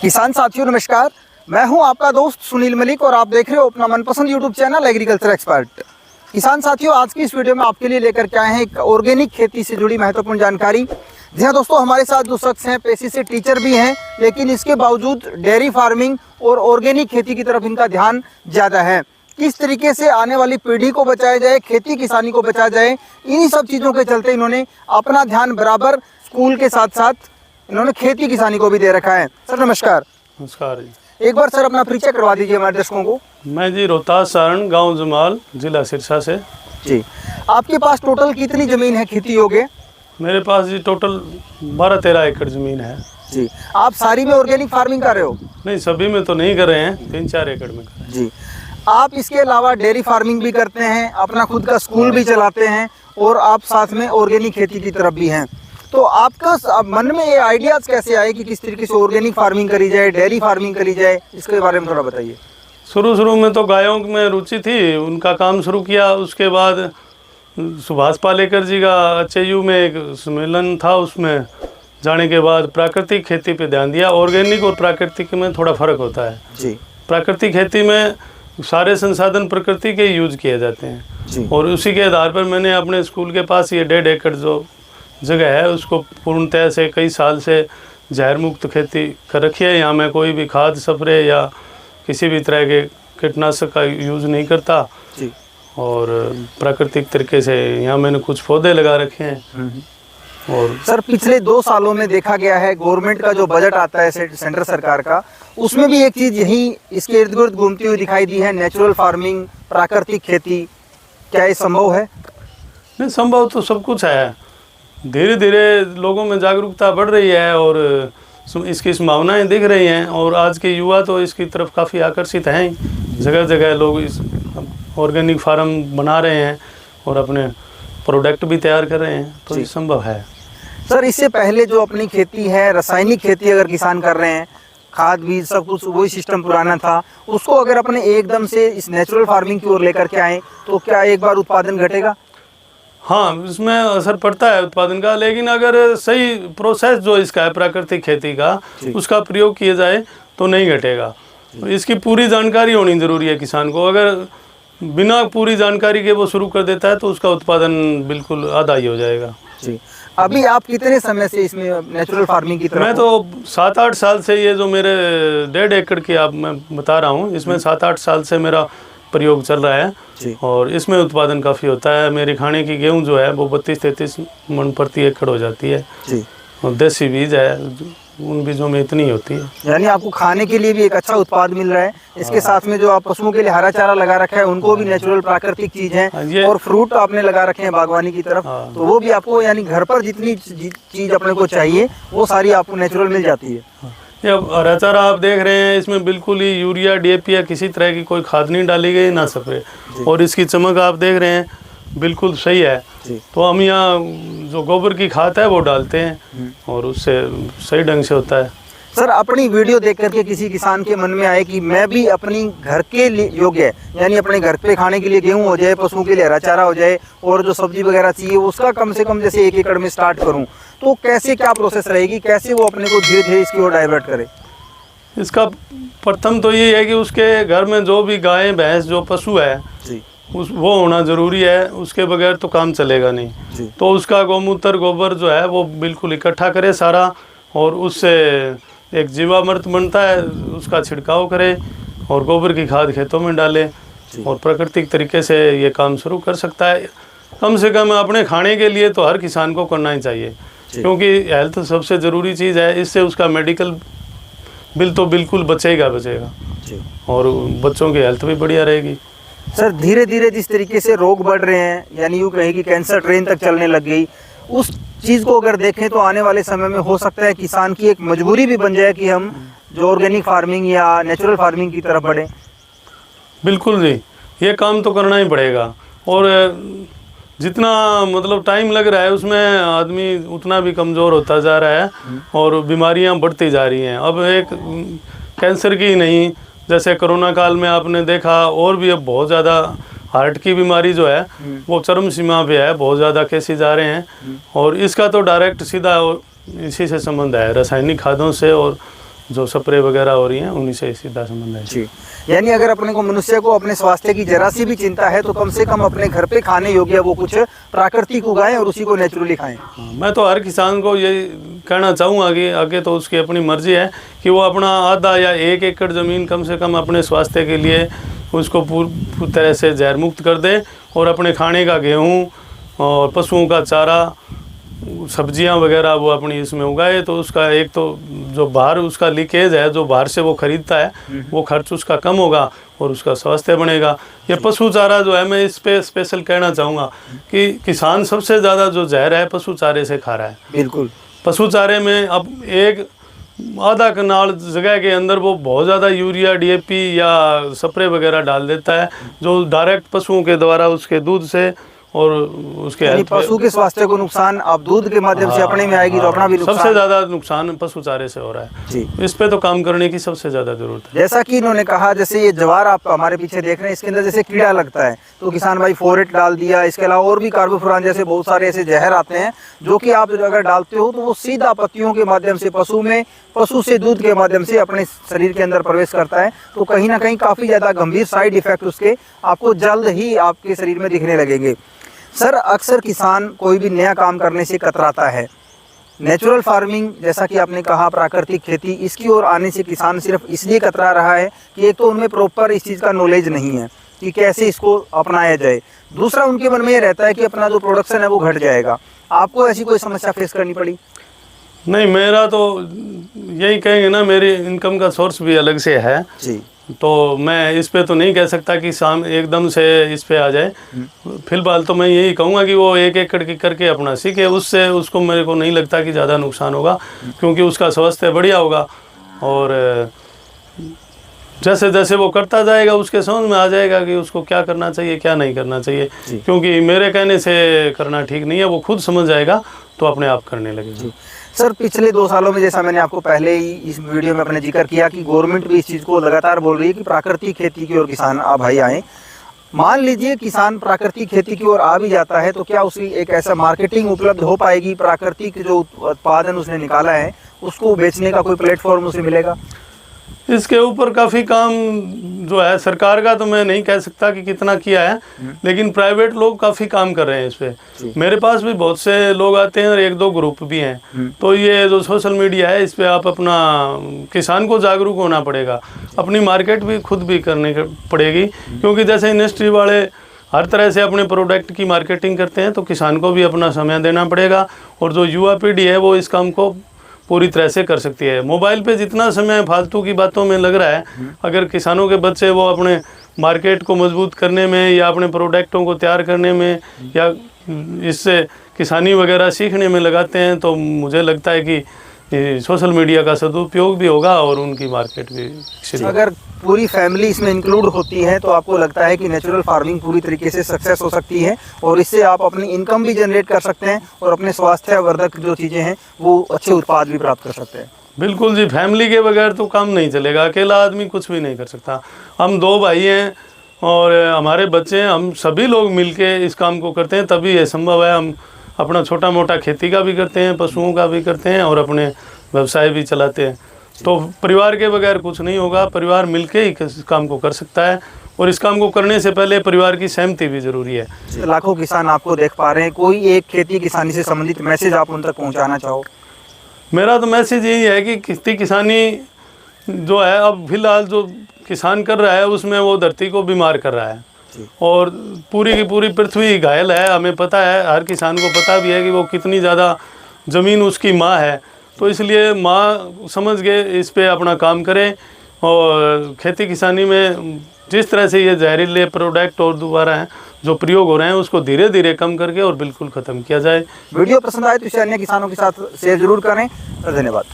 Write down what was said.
किसान साथियों नमस्कार, मैं हूं आपका दोस्त सुनील मलिक और आप देख रहे हो अपना मनपसंद यूट्यूब चैनल एग्रीकल्चर एक्सपर्ट। किसान साथियों, आज की इस वीडियो में आपके लिए लेकर के आए हैं एक ऑर्गेनिक खेती से जुड़ी महत्वपूर्ण जानकारी। जी हाँ दोस्तों, हमारे साथ जो शख्स हैं पेशे से टीचर भी हैं, लेकिन इसके बावजूद डेयरी फार्मिंग और ऑर्गेनिक खेती की तरफ इनका ध्यान ज़्यादा है। किस तरीके से आने वाली पीढ़ी को बचाया जाए, खेती किसानी को बचाया जाए, इन्हीं सब चीज़ों के चलते इन्होंने अपना ध्यान बराबर स्कूल के साथ साथ इन्होंने खेती किसानी को भी दे रखा है। सर नमस्कार। नमस्कार जी। एक बार सर अपना परिचय करवा दीजिए हमारे दर्शकों को। मैं जी रोहतास सारण गांव जमाल जिला सिरसा से। जी, आपके पास टोटल कितनी ज़मीन है खेती योग्य? मेरे पास जी टोटल 12-13 एकड़ ज़मीन है। जी, आप सारी में ऑर्गेनिक फार्मिंग कर रहे हो? नहीं, सभी में तो नहीं कर रहे हैं, 3-4 एकड़ में कर रहे हैं। जी, आप इसके अलावा डेयरी फार्मिंग भी करते हैं, अपना खुद का स्कूल भी चलाते हैं और आप साथ में ऑर्गेनिक खेती की तरफ भी हैं। तो आपका मन में ये आइडियाज़ कैसे आए कि किस तरीके से ऑर्गेनिक फार्मिंग करी जाए, डेयरी फार्मिंग करी जाए, इसके बारे में थोड़ा बताइए। शुरू में तो गायों में रुचि थी, उनका काम शुरू किया। उसके बाद सुभाष पालेकर जी का HAU में एक सम्मेलन था, उसमें जाने के बाद प्राकृतिक खेती पे ध्यान दिया। ऑर्गेनिक और प्राकृतिक में थोड़ा फ़र्क होता है जी। प्राकृतिक खेती में सारे संसाधन प्रकृति के यूज किए जाते हैं जी। और उसी के आधार पर मैंने अपने स्कूल के पास ये 1.5 एकड़ जो जगह है उसको पूर्णतः से कई साल से जहर मुक्त खेती कर रखी है। यहाँ मैं कोई भी खाद स्प्रे या किसी भी तरह के कीटनाशक का यूज़ नहीं करता जी। और प्राकृतिक तरीके से यहाँ मैंने कुछ पौधे लगा रखे हैं। और सर पिछले 2 सालों में देखा गया है गवर्नमेंट का जो बजट आता है सेंट्रल सरकार का, उसमें भी एक चीज़ यही इसके इर्द गिर्द घूमती हुई दिखाई दी है, नेचुरल फार्मिंग, प्राकृतिक खेती। क्या ये संभव है? नहीं, संभव तो सब कुछ है। धीरे धीरे लोगों में जागरूकता बढ़ रही है और इसकी संभावनाएं दिख रही हैं और आज के युवा तो इसकी तरफ काफ़ी आकर्षित हैं। जगह जगह लोग इस ऑर्गेनिक फार्म बना रहे हैं और अपने प्रोडक्ट भी तैयार कर रहे हैं, तो ये संभव है। सर इससे पहले जो अपनी खेती है, रासायनिक खेती अगर किसान कर रहे हैं, खाद बीज सब कुछ वही सिस्टम पुराना था, उसको अगर अपने एकदम से इस नेचुरल फार्मिंग की ओर लेकर के आए तो क्या एक बार उत्पादन घटेगा? हाँ, इसमें असर पड़ता है उत्पादन का, लेकिन अगर सही प्रोसेस जो इसका है प्राकृतिक खेती का उसका प्रयोग किया जाए तो नहीं घटेगा। इसकी पूरी जानकारी होनी ज़रूरी है किसान को। अगर बिना पूरी जानकारी के वो शुरू कर देता है तो उसका उत्पादन बिल्कुल आधा ही हो जाएगा। जी, अभी आप कितने समय से इसमें नेचुरल फार्मिंग की तरफ? मैं तो 7-8 साल से, ये जो मेरे 1.5 एकड़ की आप मैं बता रहा हूँ, इसमें 7-8 साल से मेरा प्रयोग चल रहा है और इसमें उत्पादन काफ़ी होता है। मेरी खाने की गेहूं जो है वो 32-33 मन प्रति एकड़ हो जाती है जी। और देसी बीज है, उन बीजों में इतनी होती है। यानी आपको खाने के लिए भी एक अच्छा उत्पाद मिल रहा है। इसके साथ में जो आप पशुओं के लिए हरा चारा लगा रखा है उनको भी नेचुरल प्राकृतिक चीज़ है और फ्रूट आपने लगा रखे हैं बागवानी की तरफ, तो वो भी आपको यानी घर पर जितनी चीज़ अपने को चाहिए वो सारी आपको नेचुरल मिल जाती है। ये हरा चारा आप देख रहे हैं, इसमें बिल्कुल ही यूरिया, DAP या किसी तरह की कोई खाद नहीं डाली गई, ना स्प्रे, और इसकी चमक आप देख रहे हैं बिल्कुल सही है। तो हम यहाँ जो गोबर की खाद है वो डालते हैं और उससे सही ढंग से होता है। सर अपनी वीडियो देख करके किसी किसान के मन में आए कि मैं भी अपनी घर के लिए योग्य, यानी अपने घर पे खाने के लिए गेहूं हो जाए, पशुओं के लिए हरा चारा हो जाए और जो सब्जी वगैरह चाहिए उसका कम से कम जैसे 1 एकड़ में स्टार्ट करूं, तो कैसे क्या प्रोसेस रहेगी, कैसे वो अपने को धीरे धीरे इसकी ओर डाइवर्ट करे? इसका प्रथम तो ये है कि उसके घर में जो भी गाय भैंस जो पशु है वो होना ज़रूरी है, उसके बगैर तो काम चलेगा नहीं। तो उसका गौमूत्र, गोबर जो है वो बिल्कुल इकट्ठा करे सारा और उससे एक जीवामृत बनता है, उसका छिड़काव करे और गोबर की खाद खेतों में डाले और प्राकृतिक तरीके से ये काम शुरू कर सकता है। कम से कम अपने खाने के लिए तो हर किसान को करना ही चाहिए, क्योंकि हेल्थ सबसे ज़रूरी चीज़ है। इससे उसका मेडिकल बिल तो बिल्कुल बचेगा और बच्चों की हेल्थ भी बढ़िया रहेगी। सर धीरे धीरे जिस तरीके से रोग बढ़ रहे हैं, यानी यूँ कहें कि कैंसर ट्रेन तक चलने लग गई, उस चीज़ को अगर देखें तो आने वाले समय में हो सकता है किसान की एक मजबूरी भी बन जाए कि हम जो ऑर्गेनिक फार्मिंग या नेचुरल फार्मिंग की तरफ बढ़ें। बिल्कुल जी, ये काम तो करना ही पड़ेगा और जितना मतलब टाइम लग रहा है उसमें आदमी उतना भी कमज़ोर होता जा रहा है और बीमारियां बढ़ती जा रही हैं। अब एक कैंसर की नहीं, जैसे कोरोना काल में आपने देखा, और भी अब बहुत ज़्यादा हार्ट की बीमारी जो है वो चरम सीमा पे है, बहुत ज़्यादा केसेस आ रहे हैं और इसका तो डायरेक्ट सीधा इसी से संबंध है, रासायनिक खादों से और जो स्प्रे वगैरह हो रही हैं उन्हीं से सीधा संबंध है। जी, यानी अगर अपने को मनुष्य को अपने स्वास्थ्य की जरा सी भी चिंता है तो कम से कम अपने घर पे खाने योग्य वो कुछ प्राकृतिक उगाएं और उसी को नेचुरली खाएं। हाँ, मैं तो हर किसान को ये कहना चाहूँगा कि आगे तो उसकी अपनी मर्जी है कि वो अपना आधा या 1 एकड़ ज़मीन कम से कम अपने स्वास्थ्य के लिए उसको पूरी तरह से जहर मुक्त कर दे और अपने खाने का गेहूँ और पशुओं का चारा, सब्जियां वगैरह वो अपनी इसमें उगाए। तो उसका एक तो जो बाहर उसका लीकेज है, जो बाहर से वो खरीदता है, वो खर्च उसका कम होगा और उसका स्वास्थ्य बनेगा। ये पशु चारा जो है, मैं इस पे स्पेशल कहना चाहूँगा कि किसान सबसे ज़्यादा जो जहर है पशु चारे से खा रहा है। बिल्कुल, पशु चारे में अब एक आधा कनाल जगह के अंदर वो बहुत ज़्यादा यूरिया, DAP या स्प्रे वगैरह डाल देता है, जो डायरेक्ट पशुओं के द्वारा उसके दूध से और उसके पशु के स्वास्थ्य को नुकसान अब दूध के माध्यम से अपने में आएगी तो अपना भी नुकसान। सबसे ज्यादा नुकसान पशु चारे से हो रहा है जी। इस पे तो काम करने की सबसे ज्यादा जरूरत है। जैसा कि इन्होंने कहा, जैसे ये ज्वार आप हमारे पीछे देख रहे हैं, इसके अंदर जैसे कीड़ा लगता है तो किसान भाई फोरेट डाल दिया। इसके अलावा और भी कार्बोफुरान जैसे बहुत सारे ऐसे जहर आते हैं जो कि आप अगर डालते हो तो वो सीधा पत्तियों के माध्यम से पशु से दूध के माध्यम से अपने शरीर के अंदर प्रवेश करता है। तो कहीं ना कहीं काफी ज्यादा गंभीर साइड इफेक्ट उसके आपको जल्द ही आपके शरीर में दिखने लगेंगे। सर, अक्सर किसान कोई भी नया काम करने से कतराता है। नेचुरल फार्मिंग, जैसा कि आपने कहा, प्राकृतिक खेती, इसकी ओर आने से किसान सिर्फ इसलिए कतरा रहा है कि एक तो उनमें प्रॉपर इस चीज़ का नॉलेज नहीं है कि कैसे इसको अपनाया जाए। दूसरा, उनके मन में ये रहता है कि अपना जो प्रोडक्शन है वो घट जाएगा। आपको ऐसी कोई समस्या फेस करनी पड़ी? नहीं, मेरा तो यही कहेंगे ना, मेरी इनकम का सोर्स भी अलग से है जी। तो मैं इस पे तो नहीं कह सकता कि शाम एकदम से इस पे आ जाए। फिलहाल तो मैं यही कहूँगा कि वो 1 एकड़ की करके अपना सीखे, उससे उसको मेरे को नहीं लगता कि ज़्यादा नुकसान होगा, क्योंकि उसका स्वास्थ्य बढ़िया होगा और जैसे जैसे वो करता जाएगा उसके समझ में आ जाएगा कि उसको क्या करना चाहिए, क्या नहीं करना चाहिए। क्योंकि मेरे कहने से करना ठीक नहीं है, वो खुद समझ जाएगा तो अपने आप करने लगेगा। सर, पिछले 2 सालों में, जैसा मैंने आपको पहले ही इस वीडियो में अपने जिक्र किया, कि गवर्नमेंट भी इस चीज़ को लगातार बोल रही है कि प्राकृतिक खेती की ओर किसान भाई आए। मान लीजिए किसान प्राकृतिक खेती की ओर आ भी जाता है तो क्या उसकी एक ऐसा मार्केटिंग उपलब्ध हो पाएगी? प्राकृतिक जो उत्पादन उसने निकाला है उसको बेचने का कोई प्लेटफॉर्म उसे मिलेगा? इसके ऊपर काफ़ी काम जो है सरकार का तो मैं नहीं कह सकता कि कितना किया है, लेकिन प्राइवेट लोग काफ़ी काम कर रहे हैं इस पे। मेरे पास भी बहुत से लोग आते हैं और 1-2 ग्रुप भी हैं। तो ये जो सोशल मीडिया है, इस पे आप अपना किसान को जागरूक होना पड़ेगा, अपनी मार्केट भी खुद भी करनी पड़ेगी, क्योंकि जैसे इंडस्ट्री वाले हर तरह से अपने प्रोडक्ट की मार्केटिंग करते हैं तो किसान को भी अपना समय देना पड़ेगा। और जो युवा पीढ़ी है वो इस काम को पूरी तरह से कर सकती है। मोबाइल पे जितना समय फालतू की बातों में लग रहा है, अगर किसानों के बच्चे वो अपने मार्केट को मजबूत करने में या अपने प्रोडक्टों को तैयार करने में या इससे किसानी वगैरह सीखने में लगाते हैं तो मुझे लगता है कि सोशल मीडिया का सदुपयोग भी होगा और उनकी मार्केट भी। अगर पूरी फैमिली इसमें इंक्लूड होती है तो आपको लगता है कि नेचुरल फार्मिंग पूरी तरीके से सक्सेस हो सकती है और इससे आप अपनी इनकम भी जनरेट कर सकते हैं और अपने स्वास्थ्यवर्धक जो चीज़ें हैं वो अच्छे उत्पाद भी प्राप्त कर सकते हैं? बिल्कुल जी, फैमिली के बगैर तो काम नहीं चलेगा, अकेला आदमी कुछ भी नहीं कर सकता। हम 2 भाई हैं और हमारे बच्चे हैं, हम सभी लोग मिलके इस काम को करते हैं तभी ये संभव है। हम अपना छोटा मोटा खेती का भी करते हैं, पशुओं का भी करते हैं और अपने व्यवसाय भी चलाते हैं। तो परिवार के बगैर कुछ नहीं होगा, परिवार मिलके ही इस काम को कर सकता है और इस काम को करने से पहले परिवार की सहमति भी जरूरी है। लाखों किसान आपको देख पा रहे हैं, कोई एक खेती किसानी से संबंधित मैसेज आप उन तक पहुँचाना चाहो? मेरा तो मैसेज यही है कि खेती किसानी जो है अब फिलहाल जो किसान कर रहा है उसमें वो धरती को बीमार कर रहा है और पूरी की पूरी पृथ्वी घायल है। हमें पता है, हर किसान को पता भी है कि वो कितनी ज़्यादा ज़मीन उसकी माँ है। तो इसलिए माँ समझ के इस पे अपना काम करें और खेती किसानी में जिस तरह से ये जहरीले प्रोडक्ट और दोबारा हैं जो प्रयोग हो रहे हैं उसको धीरे धीरे कम करके और बिल्कुल ख़त्म किया जाए। वीडियो पसंद आए तो इसे अन्य किसानों के साथ शेयर जरूर करें। धन्यवाद।